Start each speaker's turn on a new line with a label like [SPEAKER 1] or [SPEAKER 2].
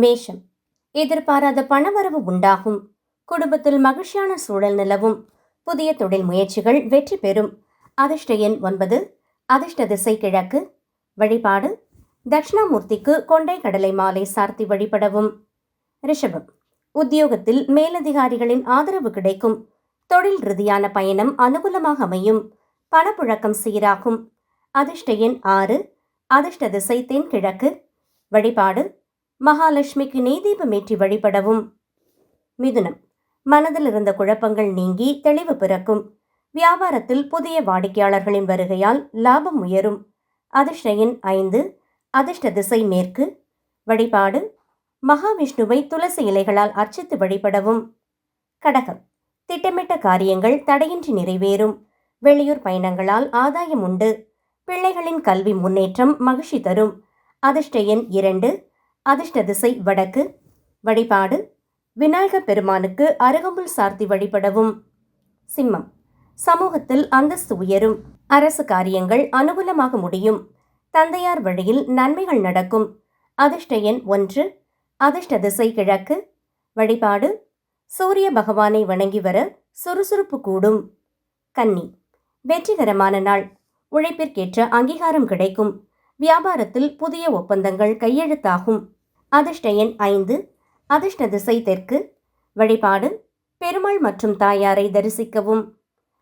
[SPEAKER 1] மேஷம். எதிர்பாராத பணவரவு உண்டாகும். குடும்பத்தில் மகிழ்ச்சியான சூழல் நிலவும். புதிய தொழில் முயற்சிகள் வெற்றி பெறும். அதிர்ஷ்ட எண் 9. அதிர்ஷ்ட திசை கிழக்கு. வழிபாடு தட்சிணாமூர்த்திக்கு கொண்டை கடலை மாலை சார்த்தி வழிபடவும். ரிஷபம். உத்தியோகத்தில் மேலதிகாரிகளின் ஆதரவு கிடைக்கும். தொழில் ரீதியான பயணம் அனுகூலமாக அமையும். பணப்புழக்கம் சீராகும். அதிர்ஷ்ட எண் 6. அதிர்ஷ்ட திசை தென்கிழக்கு. வழிபாடு மகாலட்சுமிக்கு நெய்தீபமேற்றி வழிபடவும். மிதுனம். மனதில் இருந்த குழப்பங்கள் நீங்கி தெளிவு பிறக்கும். வியாபாரத்தில் புதிய வாடிக்கையாளர்களின் வருகையால் லாபம் உயரும். அதிர்ஷ்ட எண் 5. அதிர்ஷ்ட திசை மேற்கு. வழிபாடு மகாவிஷ்ணுவை துளசி இலைகளால் அர்ச்சித்து வழிபடவும். கடகம். திட்டமிட்ட காரியங்கள் தடையின்றி நிறைவேறும். வெளியூர் பயணங்களால் ஆதாயம் உண்டு. பிள்ளைகளின் கல்வி முன்னேற்றம் மகிழ்ச்சி தரும். அதிர்ஷ்ட எண் 2. அதிர்ஷ்ட திசை வடக்கு. வழிபாடு விநாயகர் பெருமானுக்கு அருகம்புல் சார்த்தி வழிபடவும். சிம்மம். சமூகத்தில் அந்தஸ்து உயரும். அரசு காரியங்கள் அனுகூலமாக முடியும். தந்தையார் வழியில் நன்மைகள் நடக்கும். அதிர்ஷ்ட எண் 1. அதிர்ஷ்ட திசை கிழக்கு. வழிபாடு சூரிய பகவானை வணங்கி வர சுறுசுறுப்பு கூடும். கன்னி. வெற்றிகரமான நாள். உழைப்பிற்கேற்ற அங்கீகாரம் கிடைக்கும். வியாபாரத்தில் புதிய ஒப்பந்தங்கள் கையெழுத்தாகும். அதிர்ஷ்ட எண் 5. அதிர்ஷ்ட திசை தெற்கு. வழிபாடு பெருமாள் மற்றும் தாயாரை தரிசிக்கவும்.